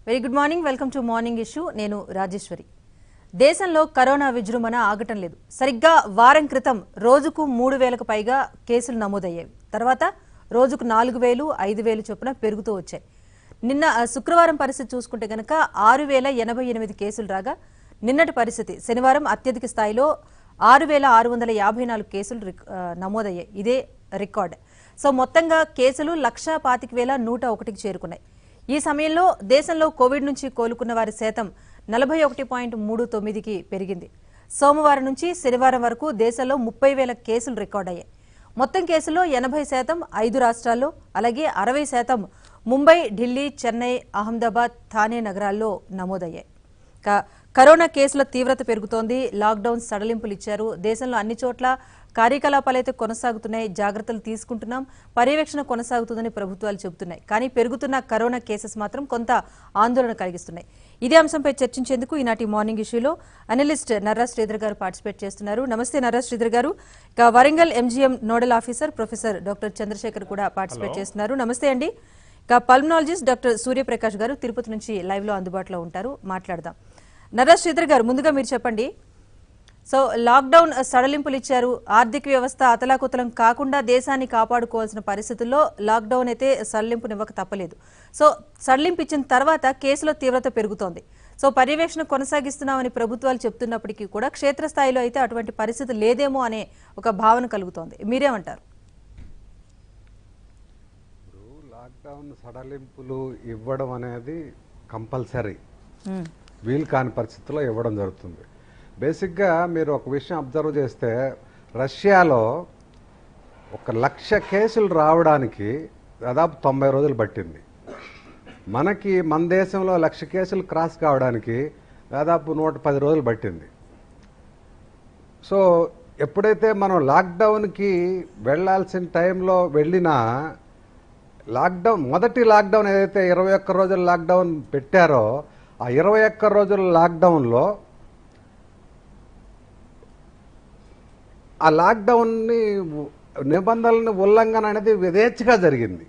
Very good morning. Welcome to morning issue. నేను రాజేశ్వరి. దేశంలో corona విజృంభణ ఆగటం లేదు. సరిగ్గా వారం క్రితం రోజుకు 3,000కు పైగా కేసులు నమోదయ్యేవి. తర్వాత రోజుకు 4,000, 5,000 చొప్పున పెరుగుతూ వచ్చాయి. నిన్న శుక్రవారం పరిస్థితి చూసుకుంటే గనక 6,088 కేసులు రాగా, నిన్నటి పరిస్థితి శనివారం అత్యధిక స్థాయిలో 6,654 కేసులు నమోదయ్యాయి. ఇదే రికార్డ్. సో మొత్తంగా కేసులు 1,25,101కి చేరుకున్నాయి. ఈ సమయంలో దేశంలో కోవిడ్ నుంచి కోలుకున్న వారి శాతం 41.39కి పెరిగింది. సోమవారం నుంచి శనివారం వరకు దేశంలో 30,000 కేసులు రికార్డయ్యాయి. మొత్తం కేసుల్లో 80% 5 రాష్ట్రాల్లో, అలాగే 60% ముంబై, ఢిల్లీ, చెన్నై, అహ్మదాబాద్, థానే నగరాల్లో నమోదయ్యాయి. కరోనా కేసుల తీవ్రత పెరుగుతోంది. లాక్డౌన్ సడలింపులు ఇచ్చారు. దేశంలో అన్ని చోట్ల కార్యకలాపాలైతే కొనసాగుతున్నాయి. జాగ్రత్తలు తీసుకుంటున్నాం, పర్యవేక్షణ కొనసాగుతుందని ప్రభుత్వాలు చెబుతున్నాయి. కానీ పెరుగుతున్న కరోనా కేసెస్ మాత్రం కొంత ఆందోళన కలిగిస్తున్నాయి. ఇదే అంశంపై చర్చించేందుకు ఈనాటి మార్నింగ్ ఇష్యూలో అనలిస్ట్ నర్రా శ్రీధర్ గారు పార్టిసిపేట్ చేస్తున్నారు. నమస్తే నర్రా శ్రీధర్ గారు. ఇక Warangal MGM nodal officer professor doctor Chandrasekhar కూడా పార్టిసిపేట్ చేస్తున్నారు. నమస్తే అండి. ఇక పల్మనాలజిస్ట్ డాక్టర్ సూర్యప్రకాష్ గారు తిరుపతి నుంచి లైవ్ లో అందుబాటులో ఉంటారు. మాట్లాడదాం. నర్రా శ్రీధర్ గారు, ముందుగా మీరు చెప్పండి. సో లాక్డౌన్ సడలింపులు ఇచ్చారు. ఆర్థిక వ్యవస్థ అతలాకుతలం కాకుండా దేశాన్ని కాపాడుకోవాల్సిన పరిస్థితుల్లో లాక్డౌన్ అయితే సడలింపునివ్వక తప్పలేదు. సో సడలింపు ఇచ్చిన తర్వాత కేసుల తీవ్రత పెరుగుతోంది. సో పర్యవేక్షణ కొనసాగిస్తున్నామని ప్రభుత్వాలు చెప్తున్నప్పటికీ కూడా క్షేత్రస్థాయిలో అయితే అటువంటి పరిస్థితి లేదేమో అనే ఒక భావన కలుగుతోంది. మీరేమంటారు? లాక్డౌన్ సడలింపులు ఇవ్వడం అనేది కంపల్సరీ, వీలు కాని పరిస్థితుల్లో ఇవ్వడం జరుగుతుంది. బేసిక్గా మీరు ఒక విషయం అబ్జర్వ్ చేస్తే, రష్యాలో 1,00,000 కేసులు రావడానికి దాదాపు 90 రోజులు పట్టింది. మన దేశంలో 1,00,000 కేసులు క్రాస్ కావడానికి దాదాపు 110 రోజులు పట్టింది. సో ఎప్పుడైతే మనం లాక్డౌన్కి వెళ్ళాల్సిన టైంలో వెళ్ళినా, మొదటి లాక్డౌన్ ఏదైతే 21 రోజుల లాక్డౌన్ పెట్టారో, ఆ 21 రోజుల లాక్డౌన్లో ఆ లాక్డౌన్ని నిబంధనలను ఉల్లంఘన అనేది యథేచ్ఛగా జరిగింది.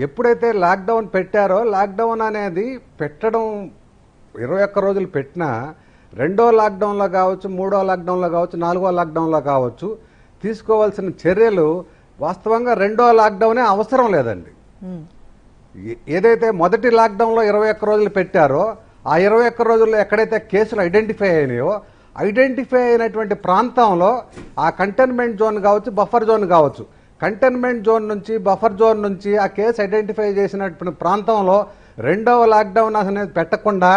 ఎప్పుడైతే లాక్డౌన్ పెట్టారో, లాక్డౌన్ అనేది పెట్టడం 21 రోజులు పెట్టినా, రెండో లాక్డౌన్లో కావచ్చు, మూడో లాక్డౌన్లో కావచ్చు, నాలుగో లాక్డౌన్లో కావచ్చు, తీసుకోవాల్సిన చర్యలు వాస్తవంగా రెండో లాక్డౌనే అవసరం లేదండి. ఏదైతే మొదటి లాక్డౌన్లో 21 రోజులు పెట్టారో, ఆ 21 రోజుల్లో ఎక్కడైతే కేసులు ఐడెంటిఫై అయినాయో, ఐడెంటిఫై అయినటువంటి ప్రాంతంలో ఆ కంటైన్మెంట్ జోన్ కావచ్చు, బఫర్ జోన్ కావచ్చు, కంటైన్మెంట్ జోన్ నుంచి బఫర్ జోన్ నుంచి ఆ కేసు ఐడెంటిఫై చేసినటువంటి ప్రాంతంలో రెండవ లాక్డౌన్ అనేది పెట్టకుండా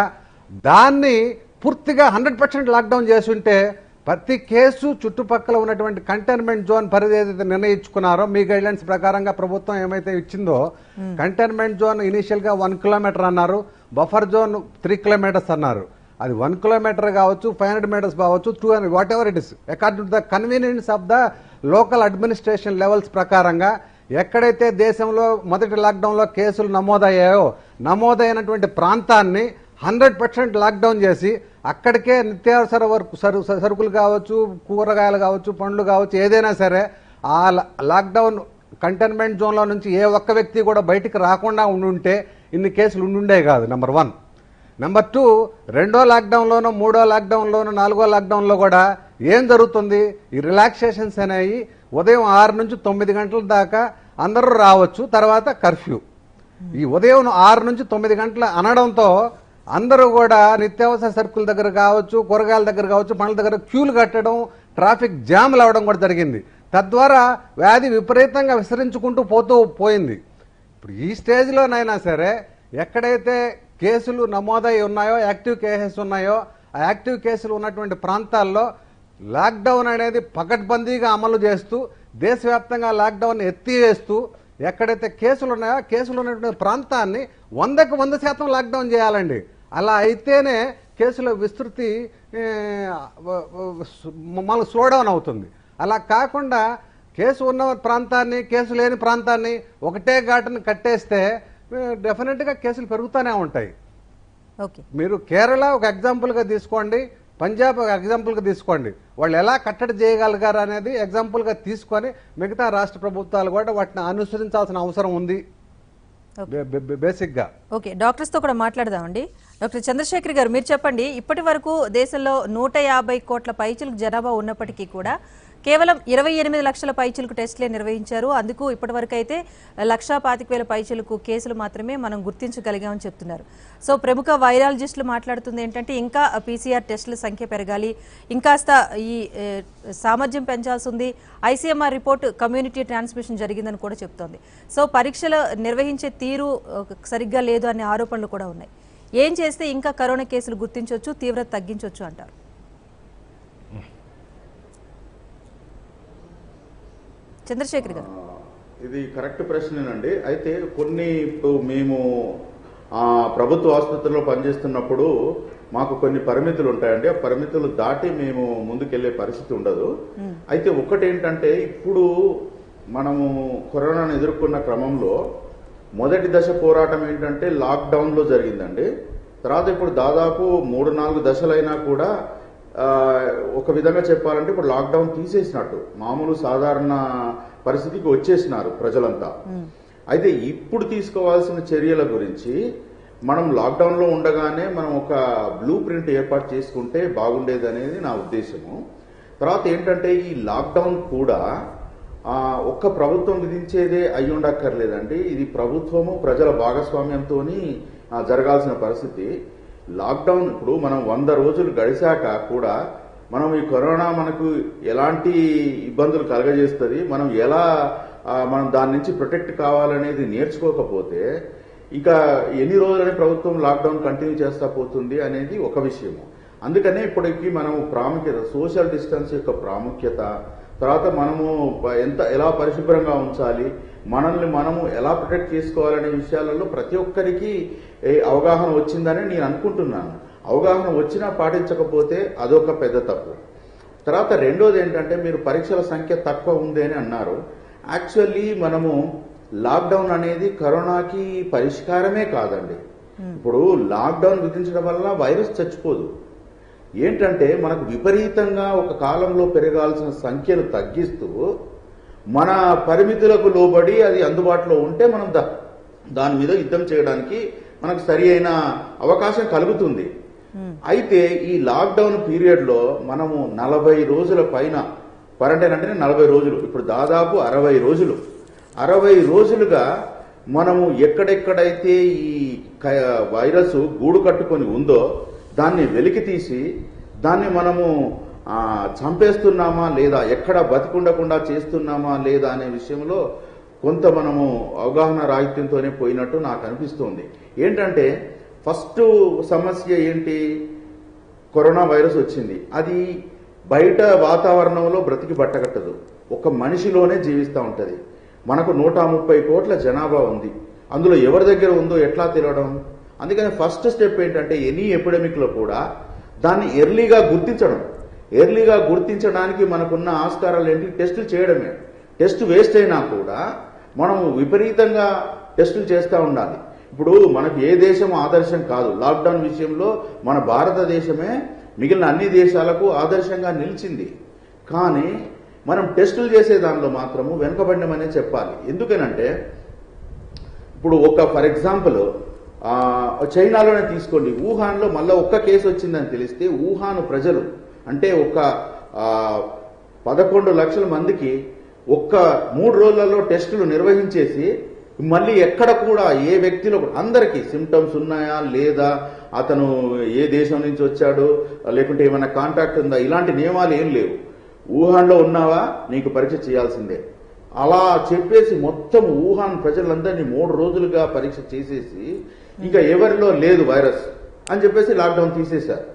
దాన్ని పూర్తిగా 100% లాక్డౌన్ చేసి ఉంటే, ప్రతి కేసు చుట్టుపక్కల ఉన్నటువంటి కంటైన్మెంట్ జోన్ పరిధి ఏదైతే నిర్ణయించుకున్నారో, మీ గైడ్లైన్స్ ప్రకారంగా ప్రభుత్వం ఏమైతే ఇచ్చిందో, కంటైన్మెంట్ జోన్ ఇనీషియల్గా 1 కిలోమీటర్ అన్నారు, బఫర్ జోన్ 3 కిలోమీటర్స్ అన్నారు. అది 1 కిలోమీటర్ కావచ్చు, 500 మీటర్స్ కావచ్చు, 200, what ever it is, according to the convenience of the local administration levels ప్రకారంగా ఎక్కడైతే దేశంలో మొదటి లాక్డౌన్లో కేసులు నమోదయ్యాయో, నమోదైనటువంటి ప్రాంతాన్ని 100% లాక్డౌన్ చేసి అక్కడికే నిత్యావసర సరుకులు కావచ్చు, కూరగాయలు కావచ్చు, పండ్లు కావచ్చు, ఏదైనా సరే ఆ లాక్డౌన్ కంటైన్మెంట్ జోన్లో నుంచి ఏ ఒక్క వ్యక్తి కూడా బయటికి రాకుండా ఉండుంటే ఇన్ని కేసులు ఉండుండే కాదు. నెంబర్ 1. నెంబర్ 2, రెండో లాక్డౌన్లోనూ, మూడో లాక్డౌన్లోనూ, నాలుగో లాక్డౌన్లో కూడా ఏం జరుగుతుంది, ఈ రిలాక్సేషన్స్ అనేవి ఉదయం 6 నుంచి 9 గంటల దాకా అందరూ రావచ్చు, తర్వాత కర్ఫ్యూ. ఈ ఉదయం 6 నుంచి 9 గంటల అనడంతో అందరూ కూడా నిత్యావసర సరుకుల దగ్గర కావచ్చు, కూరగాయల దగ్గర కావచ్చు, పండ్ల దగ్గర క్యూలు కట్టడం, ట్రాఫిక్ జామ్లు అవ్వడం కూడా జరిగింది. తద్వారా వ్యాధి విపరీతంగా విస్తరించుకుంటూ పోయింది. ఇప్పుడు ఈ స్టేజ్లోనైనా సరే ఎక్కడైతే కేసులు నమోదై ఉన్నాయో, యాక్టివ్ కేసెస్ ఉన్నాయో, ఆ యాక్టివ్ కేసులు ఉన్నటువంటి ప్రాంతాల్లో లాక్డౌన్ అనేది పకడ్బందీగా అమలు చేస్తూ, దేశవ్యాప్తంగా లాక్డౌన్ ఎత్తివేస్తూ, ఎక్కడైతే కేసులు ఉన్నాయో కేసులు ఉన్నటువంటి ప్రాంతాన్ని 100కు 100% లాక్డౌన్ చేయాలండి. అలా అయితేనే కేసుల విస్తృతి మళ్ళీ స్లోడౌన్ అవుతుంది. అలా కాకుండా కేసు ఉన్న ప్రాంతాన్ని, కేసు లేని ప్రాంతాన్ని ఒకటే ఘాటును కట్టేస్తే డెఫినెట్గా కేసులు పెరుగుతూనే ఉంటాయి. మీరు కేరళ ఒక ఎగ్జాంపుల్గా తీసుకోండి, పంజాబ్ ఒక ఎగ్జాంపుల్గా తీసుకోండి. వాళ్ళు ఎలా కట్టడి చేయగలిగారు అనేది ఎగ్జాంపుల్గా తీసుకొని మిగతా రాష్ట్ర ప్రభుత్వాలు కూడా వాటిని అనుసరించాల్సిన అవసరం ఉంది. బేసిక్ గా. ఓకే, డాక్టర్స్ తో కూడా మాట్లాడదామండి. డాక్టర్ చంద్రశేఖర్ గారు, మీరు చెప్పండి, ఇప్పటి వరకు దేశంలో 150 కోట్ల పైచిలకు జనాభా ఉన్నప్పటికీ కూడా కేవలం 28 లక్షల పైచిలకు టెస్టులే నిర్వహించారు. అందుకు ఇప్పటి వరకు అయితే 1,25,000 పైచిలకు కేసులు మాత్రమే మనం గుర్తించగలిగామని చెప్తున్నారు. సో ప్రముఖ వైరాలజిస్టులు మాట్లాడుతుంది ఏంటంటే ఇంకా PCR టెస్టుల సంఖ్య పెరగాలి, ఇంకాస్త ఈ సామర్థ్యం పెంచాల్సి ఉంది. ICMR రిపోర్ట్ కమ్యూనిటీ ట్రాన్స్మిషన్ జరిగిందని కూడా చెప్తోంది. సో పరీక్షలు నిర్వహించే తీరు సరిగ్గా లేదు అనే ఆరోపణలు కూడా ఉన్నాయి. ఏం చేస్తే ఇంకా కరోనా కేసులు గుర్తించవచ్చు, తీవ్రత తగ్గించవచ్చు అంటారు? చంద్రశేఖర్ గారు, ఇది కరెక్ట్ ప్రశ్నేనండి. అయితే కొన్ని ఇప్పుడు మేము ప్రభుత్వ ఆసుపత్రిలో పనిచేస్తున్నప్పుడు మాకు కొన్ని పరిమితులు ఉంటాయండి. ఆ పరిమితులు దాటి మేము ముందుకెళ్లే పరిస్థితి ఉండదు. అయితే ఒకటేంటంటే, ఇప్పుడు మనము కరోనాను ఎదుర్కొన్న క్రమంలో మొదటి దశ పోరాటం ఏంటంటే లాక్డౌన్ లో జరిగిందండి. తర్వాత ఇప్పుడు దాదాపు 3-4 దశలైనా కూడా ఒక విధంగా చెప్పాలంటే ఇప్పుడు లాక్డౌన్ తీసేసినట్టు మామూలు సాధారణ పరిస్థితికి వచ్చేసినారు ప్రజలంతా. అయితే ఇప్పుడు తీసుకోవాల్సిన చర్యల గురించి మనం లాక్డౌన్ లో ఉండగానే మనం ఒక బ్లూ ప్రింట్ ఏర్పాటు చేసుకుంటే బాగుండేది అనేది నా ఉద్దేశము. తర్వాత ఏంటంటే, ఈ లాక్డౌన్ కూడా ఒక్క ప్రభుత్వం విధించేదే అయి ఉండక్కర్లేదండి. ఇది ప్రభుత్వము ప్రజల భాగస్వామ్యంతో జరగాల్సిన పరిస్థితి. లాక్డౌన్ ఇప్పుడు మనం 100 రోజులు గడిచాక కూడా మనం ఈ కరోనా మనకు ఎలాంటి ఇబ్బందులు కలగజేస్తుంది, మనం దాని నుంచి ప్రొటెక్ట్ కావాలనేది నేర్చుకోకపోతే ఇక ఎన్ని రోజులని ప్రభుత్వం లాక్డౌన్ కంటిన్యూ చేస్తా పోతుంది అనేది ఒక విషయము. అందుకనే ఇప్పటికీ మనం ప్రాముఖ్యత, సోషల్ డిస్టెన్స్ యొక్క ప్రాముఖ్యత, తర్వాత మనము ఎలా పరిశుభ్రంగా ఉంచాలి, మనల్ని మనము ఎలా ప్రొటెక్ట్ చేసుకోవాలనే విషయాలలో ప్రతి ఒక్కరికి అవగాహన వచ్చిందని నేను అనుకుంటున్నాను. అవగాహన వచ్చినా పాటించకపోతే అదొక పెద్ద తప్పు. తర్వాత రెండోది ఏంటంటే, మీరు పరీక్షల సంఖ్య తక్కువ ఉంది అని అన్నారు. యాక్చువల్లీ మనము లాక్డౌన్ అనేది కరోనాకి పరిష్కారమే కాదండి. ఇప్పుడు లాక్డౌన్ విధించడం వల్ల వైరస్ చచ్చిపోదు. ఏంటంటే, మనకు విపరీతంగా ఒక కాలంలో పెరగాల్సిన సంఖ్యను తగ్గిస్తూ మన పరిమితులకు లోబడి అది అందుబాటులో ఉంటే మనం దాని మీద యుద్ధం చేయడానికి మనకు సరి అయిన అవకాశం కలుగుతుంది. అయితే ఈ లాక్డౌన్ పీరియడ్ లో మనము 40 రోజుల పైన, క్వారంటైన్ అంటేనే 40 రోజులు, ఇప్పుడు దాదాపు 60 రోజులుగా మనము ఎక్కడెక్కడైతే ఈ వైరస్ గూడు కట్టుకొని ఉందో దాన్ని వెలికి తీసి దాన్ని మనము చంపేస్తున్నామా లేదా, ఎక్కడ బతికుండకుండా చేస్తున్నామా లేదా అనే విషయంలో కొంత మనము అవగాహన రాహిత్యంతోనే పోయినట్టు నాకు అనిపిస్తుంది. ఏంటంటే, ఫస్ట్ సమస్య ఏంటి, కరోనా వైరస్ వచ్చింది. అది బయట వాతావరణంలో బ్రతికి బట్టగట్టదు, ఒక మనిషిలోనే జీవిస్తూ ఉంటుంది. మనకు 130 కోట్ల జనాభా ఉంది, అందులో ఎవరి దగ్గర ఉందో ఎట్లా తెలియడం? అందుకని ఫస్ట్ స్టెప్ ఏంటంటే, ఎనీ ఎపిడమిక్ లో కూడా దాన్ని ఎర్లీగా గుర్తించడానికి మనకున్న ఆస్కారాలు ఏంటి, టెస్టులు చేయడమే. టెస్ట్ వేస్ట్ అయినా కూడా మనం విపరీతంగా టెస్టులు చేస్తూ ఉండాలి. ఇప్పుడు మనకు ఏ దేశం ఆదర్శం కాదు. లాక్డౌన్ విషయంలో మన భారతదేశమే మిగిలిన అన్ని దేశాలకు ఆదర్శంగా నిలిచింది. కానీ మనం టెస్టులు చేసే దానిలో మాత్రము వెనుకబడినమనే చెప్పాలి. ఎందుకనంటే, ఇప్పుడు ఫర్ ఎగ్జాంపుల్ చైనాలోనే తీసుకోండి. వుహాన్లో మళ్ళీ ఒక్క కేసు వచ్చిందని తెలిస్తే వుహాన్ ప్రజలు అంటే 11 లక్షల మందికి 3 రోజులలో టెస్టులు నిర్వహించేసి మళ్ళీ ఎక్కడ కూడా ఏ వ్యక్తిలో అందరికీ సిమ్టమ్స్ ఉన్నాయా లేదా, అతను ఏ దేశం నుంచి వచ్చాడు, లేకుంటే ఏమైనా కాంటాక్ట్ ఉందా, ఇలాంటి నియమాలు ఏం లేవు. వుహాన్లో ఉన్నావా నీకు పరీక్ష చేయాల్సిందే అలా చెప్పేసి మొత్తం వుహాన్ ప్రజలందరినీ 3 రోజులుగా పరీక్ష చేసేసి ఇంకా ఎవరిలో లేదు వైరస్ అని చెప్పేసి లాక్డౌన్ తీసేశారు.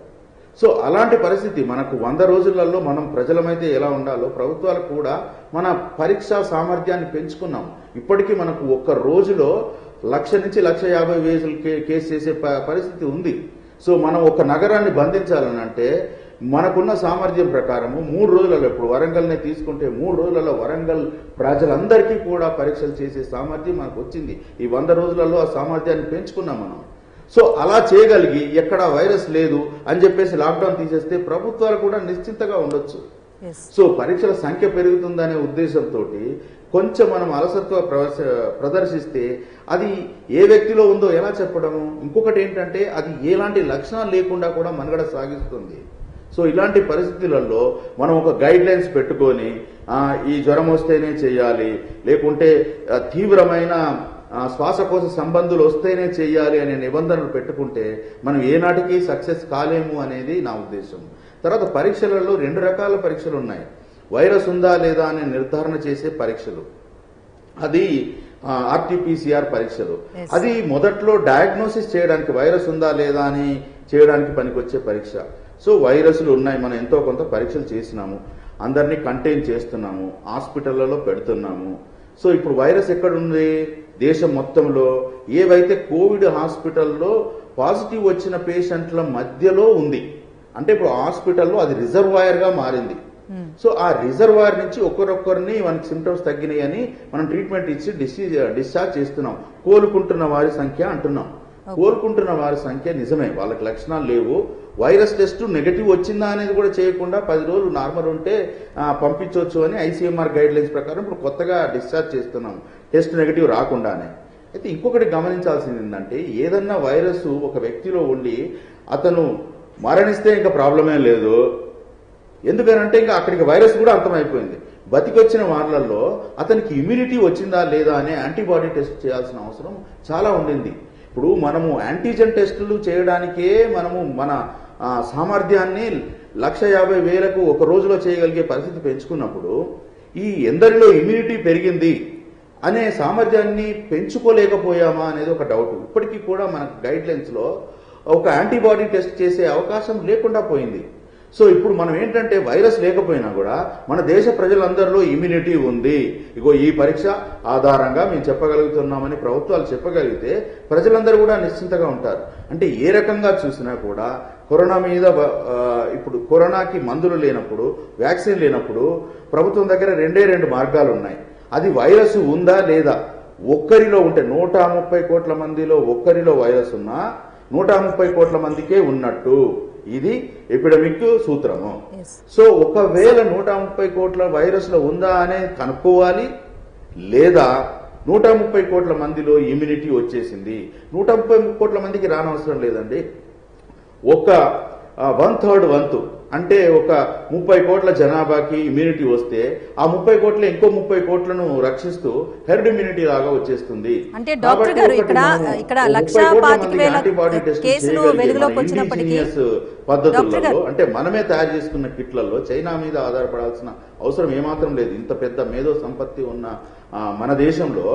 సో అలాంటి పరిస్థితి మనకు 100 రోజులలో మనం ప్రజలమైతే ఎలా ఉండాలో ప్రభుత్వాలు కూడా మన పరీక్షా సామర్థ్యాన్ని పెంచుకున్నాం. ఇప్పటికీ మనకు ఒక్క రోజులో 1,00,000 నుంచి 1,50,000 కేసు చేసే పరిస్థితి ఉంది. సో మనం ఒక నగరాన్ని బంధించాలని అంటే మనకున్న సామర్థ్యం ప్రకారము 3 రోజులలో, ఇప్పుడు వరంగల్నే తీసుకుంటే 3 రోజులలో వరంగల్ ప్రజలందరికీ కూడా పరీక్షలు చేసే సామర్థ్యం మనకు వచ్చింది. ఈ 100 రోజులలో ఆ సామర్థ్యాన్ని పెంచుకున్నాం మనం. సో అలా చేయగలిగి ఎక్కడ వైరస్ లేదు అని చెప్పేసి లాక్డౌన్ తీసేస్తే ప్రభుత్వాలు కూడా నిశ్చింతగా ఉండొచ్చు. సో పరీక్షల సంఖ్య పెరుగుతుందనే ఉద్దేశంతో కొంచెం మనం అలసత్వ ప్రదర్శిస్తే అది ఏ వ్యక్తిలో ఉందో ఎలా చెప్పడము. ఇంకొకటి ఏంటంటే అది ఎలాంటి లక్షణాలు లేకుండా కూడా మనుగడ సాగిస్తుంది. సో ఇలాంటి పరిస్థితులలో మనం ఒక గైడ్ లైన్స్ పెట్టుకొని ఈ జ్వరం వస్తేనే చేయాలి, లేకుంటే తీవ్రమైన శ్వాసకోశ సంబంధులు వస్తేనే చేయాలి అనే నిబంధనలు పెట్టుకుంటే మనం ఏనాటికి సక్సెస్ కాలేము అనేది నా ఉద్దేశం. తర్వాత పరీక్షలలో 2 రకాల పరీక్షలు ఉన్నాయి. వైరస్ ఉందా లేదా అని నిర్ధారణ చేసే పరీక్షలు, అది ఆర్టీపీసీఆర్ పరీక్షలు. అది మొదట్లో డయాగ్నోసిస్ చేయడానికి, వైరస్ ఉందా లేదా అని చేయడానికి పనికొచ్చే పరీక్ష. సో వైరస్లు ఉన్నాయి, మనం ఎంతో కొంత పరీక్షలు చేసినాము, అందరినీ కంటైన్ చేస్తున్నాము, హాస్పిటళ్లలో పెడుతున్నాము. సో ఇప్పుడు వైరస్ ఎక్కడుంది? దేశం మొత్తంలో ఏవైతే కోవిడ్ హాస్పిటల్లో పాజిటివ్ వచ్చిన పేషెంట్ల మధ్యలో ఉంది. అంటే ఇప్పుడు హాస్పిటల్లో అది రిజర్వాయర్ గా మారింది. సో ఆ రిజర్వాయర్ నుంచి ఒకరొకరిని మనకి సిమ్టమ్స్ తగ్గినాయి అని మనం ట్రీట్మెంట్ ఇచ్చి డిశ్చార్జ్ చేస్తున్నాం. కోలుకుంటున్న వారి సంఖ్య అంటున్నాం. కోలుకుంటున్న వారి సంఖ్య నిజమే, వాళ్ళకి లక్షణాలు లేవు. వైరస్ టెస్ట్ నెగటివ్ వచ్చిందా అనేది కూడా చేయకుండా 10 రోజులు నార్మల్ ఉంటే పంపించవచ్చు అని ఐసీఎంఆర్ గైడ్ లైన్స్ ప్రకారం ఇప్పుడు కొత్తగా డిశ్చార్జ్ చేస్తున్నాం, టెస్ట్ నెగటివ్ రాకుండానే. అయితే ఇంకొకటి గమనించాల్సింది ఏంటంటే, ఏదన్నా వైరస్ ఒక వ్యక్తిలో ఉండి అతను మరణిస్తే ఇంకా ప్రాబ్లమే లేదు. ఎందుకనంటే ఇంకా అక్కడికి వైరస్ కూడా అంతమైపోయింది. బతికొచ్చిన వాళ్ళల్లో అతనికి ఇమ్యూనిటీ వచ్చిందా లేదా అనే యాంటీబాడీ టెస్ట్ చేయాల్సిన అవసరం చాలా ఉండింది. ఇప్పుడు మనము యాంటీజెన్ టెస్టులు చేయడానికే మనము మన సామర్థ్యాన్ని 150,000కు ఒక రోజులో చేయగలిగే పరిస్థితి పెంచుకున్నప్పుడు ఈ ఎందరిలో ఇమ్యూనిటీ పెరిగింది అనే సామర్థ్యాన్ని పెంచుకోలేకపోయామా అనేది ఒక డౌట్. ఇప్పటికీ కూడా మన గైడ్ లైన్స్ లో ఒక యాంటీబాడీ టెస్ట్ చేసే అవకాశం లేకుండా పోయింది. సో ఇప్పుడు మనం ఏంటంటే వైరస్ లేకపోయినా కూడా మన దేశ ప్రజలందరిలో ఇమ్యూనిటీ ఉంది, ఇగో ఈ పరీక్ష ఆధారంగా మేము చెప్పగలుగుతున్నామని ప్రభుత్వాలు చెప్పగలిగితే ప్రజలందరూ కూడా నిశ్చింతగా ఉంటారు. అంటే ఏ రకంగా చూసినా కూడా కరోనా మీద ఇప్పుడు కరోనాకి మందులు లేనప్పుడు, వ్యాక్సిన్ లేనప్పుడు ప్రభుత్వం దగ్గర 2 మార్గాలు ఉన్నాయి. అది వైరస్ ఉందా లేదా, ఒక్కరిలో ఉంటే 130 కోట్ల మందిలో ఒక్కరిలో వైరస్ ఉన్నా 130 కోట్ల మందికే ఉన్నట్టు, ఇది ఎపిడమిక్ సూత్రము. సో ఒకవేళ 130 కోట్ల వైరస్ లో ఉందా అనేది కనుక్కోవాలి, లేదా 130 కోట్ల మందిలో ఇమ్యూనిటీ వచ్చేసింది. 130 కోట్ల మందికి రానవసరం లేదండి, ఒక 1/3 వంతు అంటే ఒక 30 కోట్ల జనాభాకి ఇమ్యూనిటీ వస్తే ఆ 30 కోట్ల ఇంకో 30 కోట్లను రక్షిస్తూ హెర్డ్ ఇమ్యూనిటీ లాగా వచ్చేస్తుంది. అంటే డాక్టర్ గారు ఇక్కడ 1,25,000 కేసులు వెలుగులోకి వచ్చినప్పటికీ పద్ధతులలో అంటే మనమే తయారు చేసుకున్న కిట్లలో చైనా మీద ఆధారపడాల్సిన అవసరం ఏమాత్రం లేదు. ఇంత పెద్ద మేధో సంపత్తి ఉన్న మన దేశంలో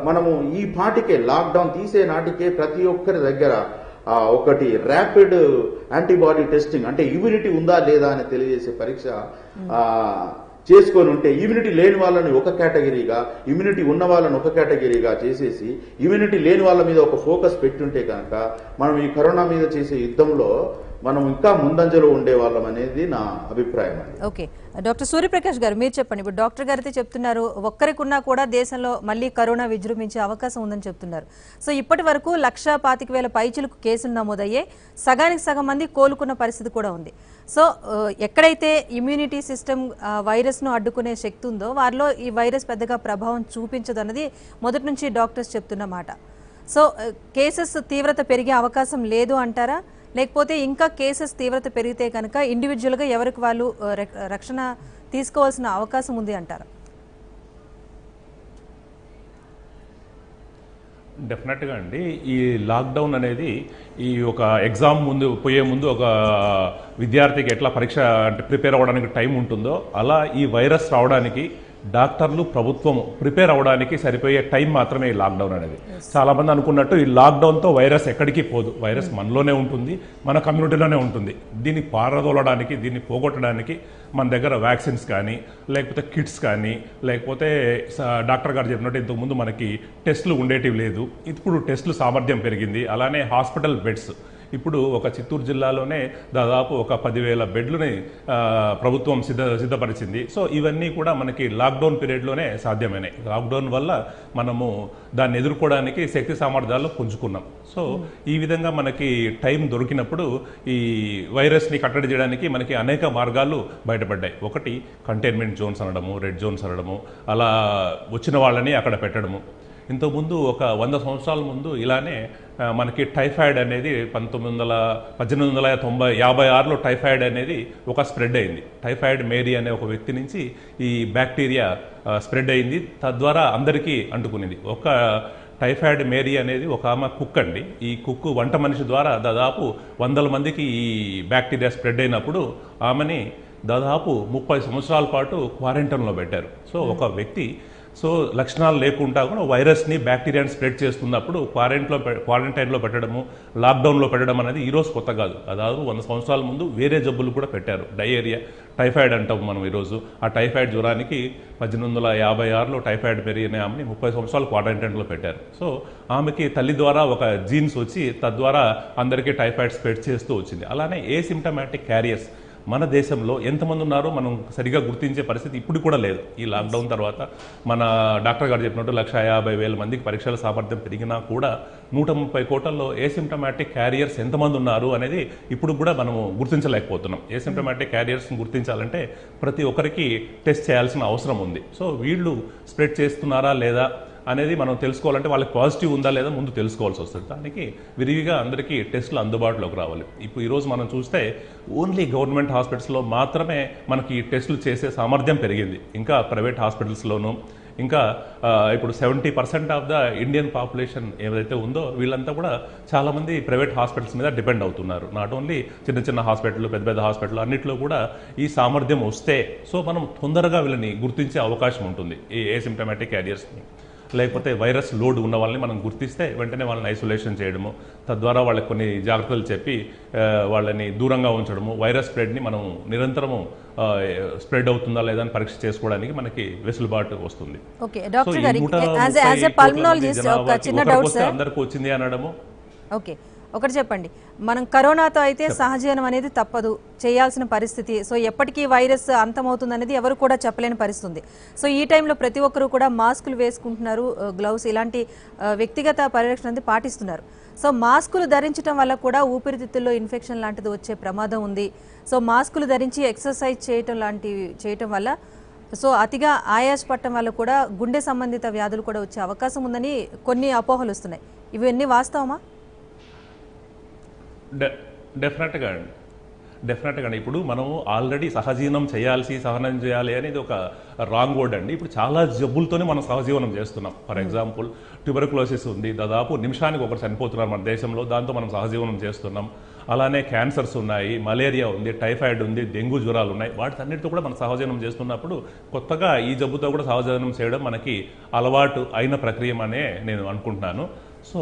మనము ఈ పాటికే లాక్డౌన్ తీసే నాటికే ప్రతి ఒక్కరి దగ్గర ఒకటి ర్యాపిడ్ యాంటీబాడీ టెస్టింగ్ అంటే ఇమ్యూనిటీ ఉందా లేదా అని తెలియజేసే పరీక్ష చేసుకొని ఉంటే ఇమ్యూనిటీ లేని వాళ్ళని ఒక కేటగిరీగా, ఇమ్యూనిటీ ఉన్న వాళ్ళని ఒక కేటగిరీగా చేసేసి ఇమ్యూనిటీ లేని వాళ్ళ మీద ఒక ఫోకస్ పెట్టుంటే కనుక మనం ఈ కరోనా మీద చేసే యుద్ధంలో మనం ఇంకా ముందంజలో ఉండేవాళ్ళం అనేది నా అభిప్రాయం. ఓకే డాక్టర్ సూర్యప్రకాష్ గారు మీరు చెప్పండి. ఇప్పుడు డాక్టర్ గారు అయితే చెప్తున్నారు ఒక్కరికున్నా కూడా దేశంలో మళ్ళీ కరోనా విజృంభించే అవకాశం ఉందని చెప్తున్నారు. సో ఇప్పటి వరకు 1,25,000 పైచిలకు కేసులు నమోదయ్యాయి, సగానికి సగం మంది కోలుకున్న పరిస్థితి కూడా ఉంది. సో ఎక్కడైతే ఇమ్యూనిటీ సిస్టమ్ వైరస్ను అడ్డుకునే శక్తి ఉందో వారిలో ఈ వైరస్ పెద్దగా ప్రభావం చూపించదు అన్నది మొదటి నుంచి డాక్టర్స్ చెప్తున్న మాట. సో కేసెస్ తీవ్రత పెరిగే అవకాశం లేదు అంటారా, లేకపోతే ఇంకా కేసెస్ తీవ్రత పెరిగితే కనుక ఇండివిజువల్గా ఎవరికి వాళ్ళు రక్షణ తీసుకోవాల్సిన అవకాశం ఉంది అంటారా? డెఫినెట్గా అండి, ఈ లాక్డౌన్ అనేది ఈ ఒక ఎగ్జామ్ పోయే ముందు ఒక విద్యార్థికి ఎట్లా పరీక్ష అంటే ప్రిపేర్ అవ్వడానికి టైం ఉంటుందో అలా ఈ వైరస్ రావడానికి డాక్టర్లు, ప్రభుత్వం ప్రిపేర్ అవ్వడానికి సరిపోయే టైం మాత్రమే ఈ లాక్డౌన్ అనేది. చాలామంది అనుకున్నట్టు ఈ లాక్డౌన్తో వైరస్ ఎక్కడికి పోదు, వైరస్ మనలోనే ఉంటుంది, మన కమ్యూనిటీలోనే ఉంటుంది. దీన్ని పారదోలడానికి, దీన్ని పోగొట్టడానికి మన దగ్గర వ్యాక్సిన్స్ కానీ, లేకపోతే కిట్స్ కానీ, లేకపోతే డాక్టర్ గారు చెప్పినట్టు ఇంతకుముందు మనకి టెస్టులు ఉండేటివి లేదు, ఇప్పుడు టెస్టులు సామర్థ్యం పెరిగింది. అలానే హాస్పిటల్ బెడ్స్ ఇప్పుడు ఒక చిత్తూరు జిల్లాలోనే దాదాపు ఒక 10,000 బెడ్లని ప్రభుత్వం సిద్ధపరిచింది. సో ఇవన్నీ కూడా మనకి లాక్డౌన్ పీరియడ్లోనే సాధ్యమైనాయి. లాక్డౌన్ వల్ల మనము దాన్ని ఎదుర్కోవడానికి శక్తి సామర్థ్యాలు పుంజుకున్నాం. సో ఈ విధంగా మనకి టైం దొరికినప్పుడు ఈ వైరస్ని కట్టడి చేయడానికి మనకి అనేక మార్గాలు బయటపడ్డాయి. ఒకటి కంటైన్మెంట్ జోన్స్ అనడము, రెడ్ జోన్స్ అనడము, అలా వచ్చిన వాళ్ళని అక్కడ పెట్టడము. ఇంతకుముందు ఒక 100 సంవత్సరాల ముందు ఇలానే మనకి టైఫాయిడ్ అనేది 1856లో టైఫాయిడ్ అనేది ఒక స్ప్రెడ్ అయింది. టైఫాయిడ్ మేరీ అనే ఒక వ్యక్తి నుంచి ఈ బ్యాక్టీరియా స్ప్రెడ్ అయింది, తద్వారా అందరికీ అంటుకునేది. ఒక టైఫాయిడ్ మేరీ అనేది ఒక ఆమె కుక్ అండి. ఈ కుక్ వంట మనిషి ద్వారా దాదాపు 100 మందికి ఈ బ్యాక్టీరియా స్ప్రెడ్ అయినప్పుడు ఆమెని దాదాపు 30 సంవత్సరాల పాటు క్వారంటైన్లో పెట్టారు. సో ఒక వ్యక్తి లక్షణాలు లేకుండా కూడా వైరస్ని బ్యాక్టీరియాని స్ప్రెడ్ చేస్తున్నప్పుడు క్వారంటైన్లో పెట్టడము, లాక్డౌన్లో పెట్టడం అనేది ఈరోజు కొత్త కాదు. దాదాపు 100 సంవత్సరాల ముందు వేరే జబ్బులు కూడా పెట్టారు. డయేరియా, టైఫాయిడ్ అంటాం మనం ఈరోజు. ఆ టైఫాయిడ్ జ్వరానికి 1856లో టైఫాయిడ్ మేరీ అనే ఆమెని 30 సంవత్సరాలు క్వారంటైన్లో పెట్టారు. సో ఆమెకి తల్లి ద్వారా ఒక జీన్స్ వచ్చి తద్వారా అందరికీ టైఫాయిడ్ స్ప్రెడ్ చేస్తూ వచ్చింది. అలానే ఏసిమ్టమాటిక్ క్యారియర్స్ మన దేశంలో ఎంతమంది ఉన్నారో మనం సరిగా గుర్తించే పరిస్థితి ఇప్పుడు కూడా లేదు. ఈ లాక్డౌన్ తర్వాత మన డాక్టర్ గారు చెప్పినట్టు 150,000 మందికి పరీక్షల సామర్థ్యం పెరిగినా కూడా 130 కోట్లలో ఏసిమ్టమాటిక్ క్యారియర్స్ ఎంతమంది ఉన్నారు అనేది ఇప్పుడు కూడా మనము గుర్తించలేకపోతున్నాం. ఏసిమ్టమాటిక్ క్యారియర్స్ని గుర్తించాలంటే ప్రతి ఒక్కరికి టెస్ట్ చేయాల్సిన అవసరం ఉంది. సో వీళ్ళు స్ప్రెడ్ చేస్తున్నారా లేదా అనేది మనం తెలుసుకోవాలంటే వాళ్ళకి పాజిటివ్ ఉందా లేదా ముందు తెలుసుకోవాల్సి వస్తుంది. దానికి విరివిగా అందరికీ టెస్టులు అందుబాటులోకి రావాలి. ఇప్పుడు ఈరోజు మనం చూస్తే ఓన్లీ గవర్నమెంట్ హాస్పిటల్స్లో మాత్రమే మనకి టెస్టులు చేసే సామర్థ్యం పెరిగింది. ఇంకా ప్రైవేట్ హాస్పిటల్స్లోనూ ఇంకా ఇప్పుడు 70% ఆఫ్ ద ఇండియన్ పాపులేషన్ ఏదైతే ఉందో వీళ్ళంతా కూడా చాలామంది ప్రైవేట్ హాస్పిటల్స్ మీద డిపెండ్ అవుతున్నారు. నాట్ ఓన్లీ చిన్న చిన్న హాస్పిటల్, పెద్ద పెద్ద హాస్పిటల్ అన్నింటిలో కూడా ఈ సామర్థ్యం వస్తే మనం తొందరగా వీళ్ళని గుర్తించే అవకాశం ఉంటుంది. ఈ ఏసిమ్టమాటిక్ క్యారియర్స్ని లేకపోతే వైరస్ లోడ్ ఉన్న వాళ్ళని మనం గుర్తిస్తే వెంటనే వాళ్ళని ఐసోలేషన్ చేయడము, తద్వారా వాళ్ళకి కొన్ని జాగ్రత్తలు చెప్పి వాళ్ళని దూరంగా ఉంచడము, వైరస్ స్ప్రెడ్ని మనం నిరంతరము స్ప్రెడ్ అవుతుందా లేదా అని పరీక్ష చేసుకోవడానికి మనకి వెసులుబాటు వస్తుంది. అందరికి వచ్చింది అనడము. ఓకే, ఒకటి చెప్పండి, మనం కరోనాతో అయితే సహజీవనం అనేది తప్పదు, చేయాల్సిన పరిస్థితి. సో ఎప్పటికీ వైరస్ అంతమవుతుంది అనేది ఎవరు కూడా చెప్పలేని పరిస్థితి. సో ఈ టైంలో ప్రతి ఒక్కరు కూడా మాస్కులు వేసుకుంటున్నారు, గ్లౌస్ ఇలాంటి వ్యక్తిగత పరిరక్షణ అనేది పాటిస్తున్నారు. సో మాస్కులు ధరించడం వల్ల కూడా ఊపిరితిత్తుల్లో ఇన్ఫెక్షన్ లాంటిది వచ్చే ప్రమాదం ఉంది. సో మాస్కులు ధరించి ఎక్సర్సైజ్ చేయటం వల్ల అతిగా ఆయాసపడటం వల్ల కూడా గుండె సంబంధిత వ్యాధులు కూడా వచ్చే అవకాశం ఉందని కొన్ని అపోహలు వస్తున్నాయి. ఇవన్నీ వాస్తవమా? డెఫినెట్గా అండి. ఇప్పుడు మనం ఆల్రెడీ సహజీవనం సహనం చేయాలి అనేది ఒక రాంగ్ వర్డ్ అండి. ఇప్పుడు చాలా జబ్బులతోనే మనం సహజీవనం చేస్తున్నాం. ఫర్ ఎగ్జాంపుల్ ట్యూబర్కులోసిస్ ఉంది, దాదాపు నిమిషానికి ఒకరు చనిపోతున్నారు మన దేశంలో, దాంతో మనం సహజీవనం చేస్తున్నాం. అలానే క్యాన్సర్స్ ఉన్నాయి, మలేరియా ఉంది, టైఫాయిడ్ ఉంది, డెంగ్యూ జ్వరాలు ఉన్నాయి. వాటన్నిటితో కూడా మనం సహజీవనం చేస్తున్నప్పుడు కొత్తగా ఈ జబ్బుతో కూడా సహజీవనం చేయడం మనకి అలవాటు అయిన ప్రక్రియ అనే నేను అనుకుంటున్నాను. సో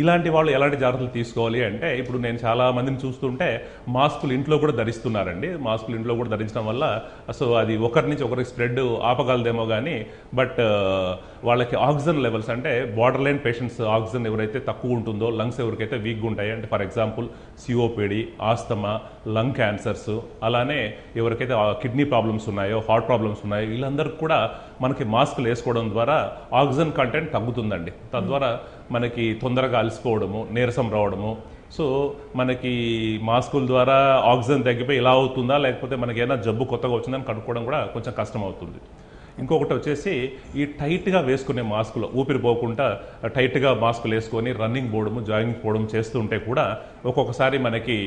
ఇలాంటి వాళ్ళు ఎలాంటి జాగ్రత్తలు తీసుకోవాలి అంటే, ఇప్పుడు నేను చాలా మందిని చూస్తుంటే మాస్కులు ఇంట్లో కూడా ధరిస్తున్నారండి. మాస్కులు ఇంట్లో కూడా ధరించడం వల్ల అది ఒకరి నుంచి ఒకరికి స్ప్రెడ్ ఆపగలదేమో కానీ, బట్ వాళ్ళకి ఆక్సిజన్ లెవెల్స్ అంటే బార్డర్ లైన్ పేషెంట్స్ ఆక్సిజన్ ఎవరైతే తక్కువ ఉంటుందో, లంగ్స్ ఎవరికైతే వీక్గా ఉంటాయి అంటే for example COPD, asthma, lung cancers, అలానే ఎవరికైతే కిడ్నీ ప్రాబ్లమ్స్ ఉన్నాయో, హార్ట్ ప్రాబ్లమ్స్ ఉన్నాయో, వీళ్ళందరికీ కూడా మనకి మాస్కులు వేసుకోవడం ద్వారా ఆక్సిజన్ కంటెంట్ తగ్గుతుందండి. తద్వారా మనకి తొందరగా అలసిపోవడము, నీరసం రావడము. సో మనకి మాస్కుల ద్వారా ఆక్సిజన్ తగ్గిపోయి ఇలా అవుతుందా, లేకపోతే మనకి ఏదైనా జబ్బు కొత్తగా వచ్చిందని కనుక్కోవడం కూడా కొంచెం కష్టం అవుతుంది. ఇంకొకటి వచ్చేసి ఈ టైట్గా వేసుకునే మాస్కులు, ఊపిరి పోకుండా టైట్గా మాస్కులు వేసుకొని రన్నింగ్ పోవడము, జాగింగ్ పోవడం చేస్తుంటే కూడా ఒక్కొక్కసారి మనకి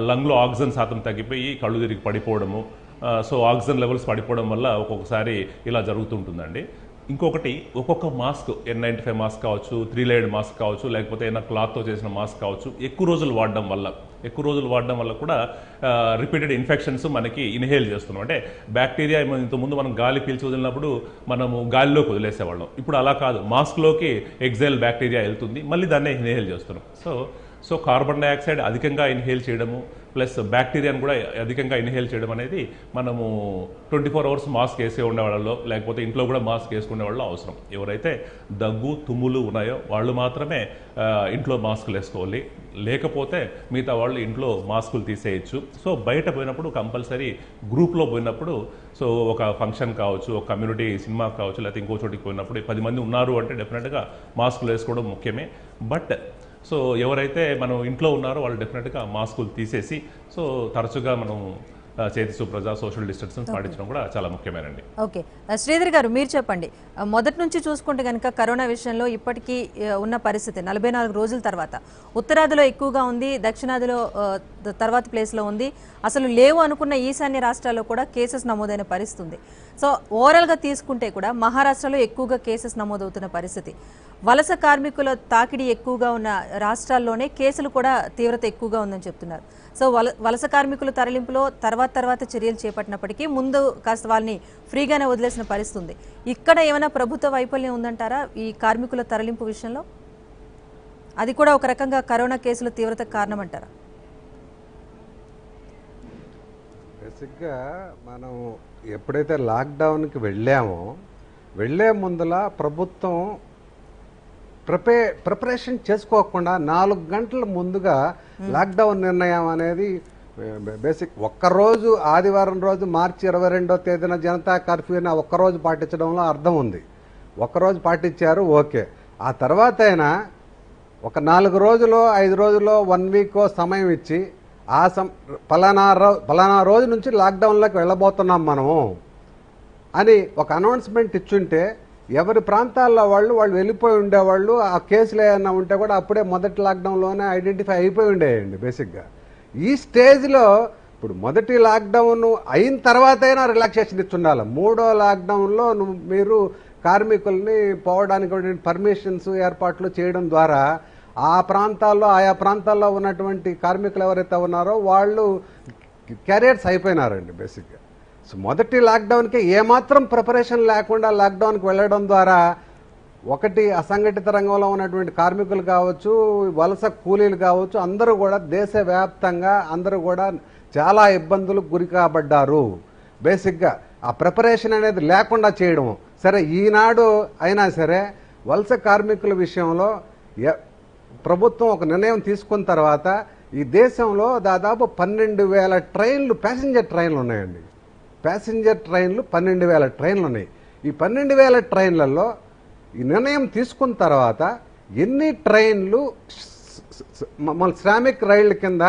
లంగ్లో ఆక్సిజన్ శాతం తగ్గిపోయి కళ్ళు తిరిగి పడిపోవడము, ఆక్సిజన్ లెవెల్స్ పడిపోవడం వల్ల ఒక్కొక్కసారి ఇలా జరుగుతుంటుందండి. ఇంకొకటి, ఒక్కొక్క మాస్క్ N95 మాస్క్ కావచ్చు, 3 లేయర్డ్ మాస్క్ కావచ్చు, లేకపోతే ఏదైనా క్లాత్తో చేసిన మాస్క్ కావచ్చు, ఎక్కువ రోజులు వాడడం వల్ల కూడా రిపీటెడ్ ఇన్ఫెక్షన్స్ మనకి ఇన్హేల్ చేస్తున్నాం. అంటే బ్యాక్టీరియా ఇంతకుముందు మనం గాలి పీల్చి వదిలినప్పుడు మనము గాలిలోకి వదిలేసేవాళ్ళం. ఇప్పుడు అలా కాదు, మాస్క్లోకి ఎగ్జైల్ బ్యాక్టీరియా వెళ్తుంది, మళ్ళీ దాన్నే ఇన్హేల్ చేస్తున్నాం. సో సో కార్బన్ డైఆక్సైడ్ అధికంగా ఇన్హేల్ చేయడము ప్లస్ బ్యాక్టీరియాను కూడా అధికంగా ఇన్హేల్ చేయడం అనేది మనము 24 అవర్స్ మాస్క్ వేసే ఉండే వాళ్ళలో లేకపోతే ఇంట్లో కూడా మాస్క్ వేసుకునే వాళ్ళు అవసరం. ఎవరైతే దగ్గు తుమ్ములు ఉన్నాయో వాళ్ళు మాత్రమే ఇంట్లో మాస్కులు వేసుకోవాలి, లేకపోతే మిగతా వాళ్ళు ఇంట్లో మాస్కులు తీసేయచ్చు. సో బయట పోయినప్పుడు కంపల్సరీ గ్రూప్లో పోయినప్పుడు, సో ఒక ఫంక్షన్ కావచ్చు, ఒక కమ్యూనిటీ సినిమా కావచ్చు, లేకపోతే ఇంకో చోటికి పోయినప్పుడు 10 మంది ఉన్నారు అంటే డెఫినెట్గా మాస్కులు వేసుకోవడం ముఖ్యమే. బట్ సో ఎవరైతే మనం ఇంట్లో ఉన్నారో వాళ్ళు డెఫినెట్గా మాస్కులు తీసేసి సో తరచుగా మనం చేతి శుభ్రత సోషల్ డిస్టెన్స్ పాటించడం కూడా చాలా ముఖ్యమేనండి. ఓకే, శ్రీధర్ గారు మీరు చెప్పండి, మొదటి నుంచి చూసుకుంటే కనుక కరోనా విషయంలో ఇప్పటికీ ఉన్న పరిస్థితి 44 రోజుల తర్వాత ఉత్తరాదిలో ఎక్కువగా ఉంది, దక్షిణాదిలో తర్వాత ప్లేస్లో ఉంది, అసలు లేవు అనుకున్న ఈశాన్య రాష్ట్రాల్లో కూడా కేసెస్ నమోదైన పరిస్థితి ఉంది. సో ఓవరాల్గా తీసుకుంటే కూడా మహారాష్ట్రలో ఎక్కువగా కేసెస్ నమోదవుతున్న పరిస్థితి, వలస కార్మికుల తాకిడి ఎక్కువగా ఉన్న రాష్ట్రాల్లోనే కేసులు కూడా తీవ్రత ఎక్కువగా ఉందని చెప్తున్నారు. సో వలస కార్మికుల తరలింపులో తర్వాత చర్యలు చేపట్టినప్పటికీ ముందు కాస్త వాళ్ళని ఫ్రీగానే వదిలేసిన పరిస్థితి ఉంది. ఇక్కడ ఏమైనా ప్రభుత్వ వైఫల్యం ఉందంటారా ఈ కార్మికుల తరలింపు విషయంలో? అది కూడా ఒక రకంగా కరోనా కేసుల తీవ్రతకు కారణం అంటారా? బేసిక్గా మనం ఎప్పుడైతే లాక్డౌన్కి వెళ్ళే ముందల ప్రభుత్వం ప్రిపరేషన్ చేసుకోకుండా 4 గంటల ముందుగా లాక్డౌన్ నిర్ణయం అనేది బేసిక్ ఒక్కరోజు ఆదివారం రోజు మార్చి 22వ తేదీన జనతా కర్ఫ్యూని ఒక్కరోజు పాటించడంలో అర్థం ఉంది. ఒక్కరోజు పాటించారు, ఓకే. ఆ తర్వాత అయినా ఒక 4 రోజులో 5 రోజులో 1 వీకో సమయం ఇచ్చి పలానా రోజు నుంచి లాక్డౌన్లోకి వెళ్ళబోతున్నాం మనము అని ఒక అనౌన్స్మెంట్ ఇచ్చుంటే ఎవరి ప్రాంతాల్లో వాళ్ళు వెళ్ళిపోయి ఉండేవాళ్ళు. ఆ కేసులు ఏమైనా ఉంటే కూడా అప్పుడే మొదటి లాక్డౌన్లోనే ఐడెంటిఫై అయిపోయి ఉండేయండి. బేసిక్గా ఈ స్టేజ్లో ఇప్పుడు మొదటి లాక్డౌన్ అయిన తర్వాత అయినా రిలాక్సేషన్ ఇచ్చుండాలి. 3వ లాక్డౌన్లో మీరు కార్మికుల్ని పోవడానికి పర్మిషన్స్ ఏర్పాట్లు చేయడం ద్వారా ఆయా ప్రాంతాల్లో ఉన్నటువంటి కార్మికులు ఎవరైతే ఉన్నారో వాళ్ళు క్యారియర్స్ అయిపోయినారండి బేసిక్గా. సో మొదటి లాక్డౌన్కి ఏమాత్రం ప్రిపరేషన్ లేకుండా లాక్డౌన్కి వెళ్ళడం ద్వారా ఒకటి అసంఘటిత రంగంలో ఉన్నటువంటి కార్మికులు కావచ్చు, వలస కూలీలు కావచ్చు, అందరూ కూడా దేశవ్యాప్తంగా అందరూ కూడా చాలా ఇబ్బందులకు గురి కాబడ్డారు. బేసిక్గా ఆ ప్రిపరేషన్ అనేది లేకుండా చేయడం. సరే, ఈనాడు అయినా సరే వలస కార్మికుల విషయంలో ప్రభుత్వం ఒక నిర్ణయం తీసుకున్న తర్వాత ఈ దేశంలో దాదాపు 12,000 ట్రైన్లు ప్యాసింజర్ ట్రైన్లు ఉన్నాయండి. ప్యాసింజర్ ట్రైన్లు 12,000 ట్రైన్లు ఉన్నాయి. ఈ 12,000 ట్రైన్లలో ఈ నిర్ణయం తీసుకున్న తర్వాత ఎన్ని ట్రైన్లు మన శ్రామిక్ రైళ్ల కింద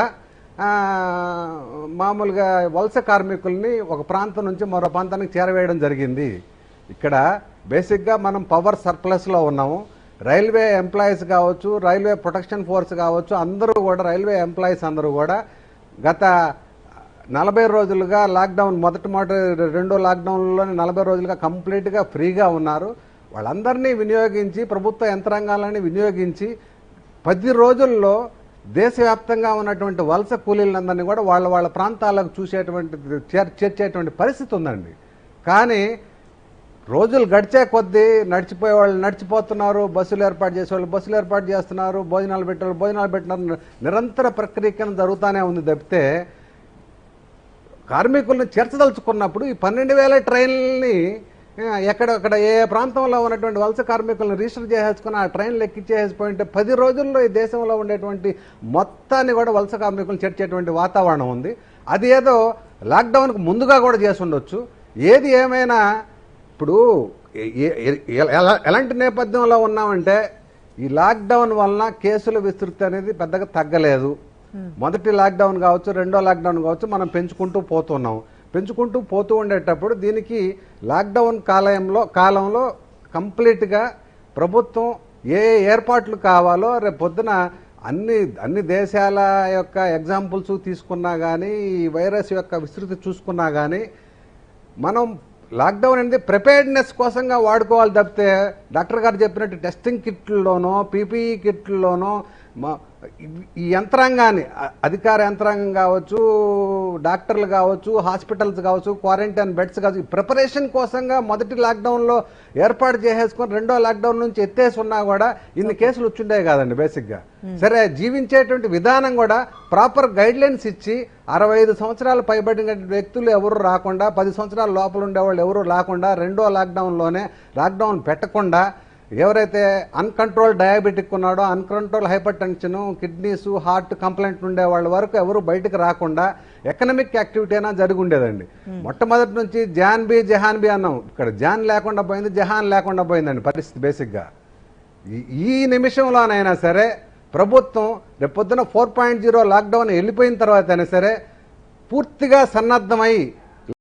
మామూలుగా వలస కార్మికుల్ని ఒక ప్రాంతం నుంచి మరో ప్రాంతానికి చేరవేయడం జరిగింది. ఇక్కడ బేసిక్గా మనం పవర్ సర్ప్లస్లో ఉన్నాము. రైల్వే ఎంప్లాయీస్ కావచ్చు, రైల్వే ప్రొటెక్షన్ ఫోర్స్ కావచ్చు, అందరూ కూడా రైల్వే ఎంప్లాయీస్ అందరూ కూడా గత 40 రోజులుగా లాక్డౌన్ రెండో లాక్డౌన్లోనే 40 రోజులుగా కంప్లీట్గా ఫ్రీగా ఉన్నారు. వాళ్ళందరినీ వినియోగించి ప్రభుత్వ యంత్రాంగాలని వినియోగించి 10 రోజుల్లో దేశవ్యాప్తంగా ఉన్నటువంటి వలస కూలీలందరినీ కూడా వాళ్ళ ప్రాంతాలకు చేర్చేటువంటి పరిస్థితి ఉందండి. కానీ రోజులు గడిచే కొద్దీ నడిచిపోయే వాళ్ళు నడిచిపోతున్నారు, బస్సులు ఏర్పాటు చేసేవాళ్ళు బస్సులు ఏర్పాటు చేస్తున్నారు, భోజనాలు పెట్టేవాళ్ళు భోజనాలు పెట్టినారు. నిరంతర ప్రక్రియ జరుగుతూనే ఉంది తప్పితే కార్మికులను చేర్చదలుచుకున్నప్పుడు ఈ 12,000 ట్రైన్లని ఎక్కడెక్కడ ఏ ప్రాంతంలో ఉన్నటువంటి వలస కార్మికులను రిజిస్టర్ చేసేసుకుని ఆ ట్రైన్లు ఎక్కించేసిపోయింటే 10 రోజుల్లో ఈ దేశంలో ఉండేటువంటి మొత్తాన్ని కూడా వలస కార్మికులను చేర్చేటువంటి వాతావరణం ఉంది. అది ఏదో లాక్డౌన్కు ముందుగా కూడా చేసి ఉండొచ్చు. ఏది ఏమైనా ఇప్పుడు ఎలాంటి నేపథ్యంలో ఉన్నామంటే ఈ లాక్డౌన్ వలన కేసుల విస్తృతి అనేది పెద్దగా తగ్గలేదు. మొదటి లాక్డౌన్ కావచ్చు, రెండో లాక్డౌన్ కావచ్చు, మనం పెంచుకుంటూ పోతూ ఉండేటప్పుడు దీనికి లాక్డౌన్ కాలంలో కంప్లీట్గా ప్రభుత్వం ఏ ఏర్పాట్లు కావాలో రేపు పొద్దున అన్ని దేశాల యొక్క ఎగ్జాంపుల్స్ తీసుకున్నా కానీ ఈ వైరస్ యొక్క విస్తృతి చూసుకున్నా కానీ మనం లాక్డౌన్ అనేది ప్రిపేర్డ్నెస్ కోసంగా వాడుకోవాలి తప్పితే డాక్టర్ గారు చెప్పినట్టు టెస్టింగ్ కిట్లలోనో పీపీఈ కిట్లలోనో ఈ యంత్రాంగాన్ని అధికార యంత్రాంగం కావచ్చు, డాక్టర్లు కావచ్చు, హాస్పిటల్స్ కావచ్చు, క్వారంటైన్ బెడ్స్ కావచ్చు, ప్రిపరేషన్ కోసంగా మొదటి లాక్డౌన్లో ఏర్పాటు చేసేసుకొని రెండో లాక్డౌన్ నుంచి ఎత్తేసి ఉన్నా కూడా ఇన్ని కేసులు వచ్చిండే కాదండి బేసిక్గా. సరే, జీవించేటువంటి విధానం కూడా ప్రాపర్ గైడ్ లైన్స్ ఇచ్చి 65 సంవత్సరాలు పైబడిన వ్యక్తులు ఎవరు రాకుండా, 10 సంవత్సరాల లోపల ఉండేవాళ్ళు ఎవరు రాకుండా, రెండో లాక్డౌన్లోనే లాక్డౌన్ పెట్టకుండా ఎవరైతే అన్కంట్రోల్ డయాబెటిక్ ఉన్నాడో, uncontrol hypertension, kidneys, heart complaint ఉండే వాళ్ళ వరకు ఎవరు బయటకు రాకుండా ఎకనామిక్ యాక్టివిటీ అయినా జరిగి ఉండేదండి. మొట్టమొదటి నుంచి జహాన్ బి అన్నాం, ఇక్కడ జాన్ లేకుండా పోయింది, జహాన్ లేకుండా పోయిందండి పరిస్థితి బేసిక్గా. ఈ నిమిషంలోనైనా సరే ప్రభుత్వం రేపొద్దున 4.0 లాక్డౌన్ వెళ్ళిపోయిన తర్వాత అయినా సరే పూర్తిగా సన్నద్ధమై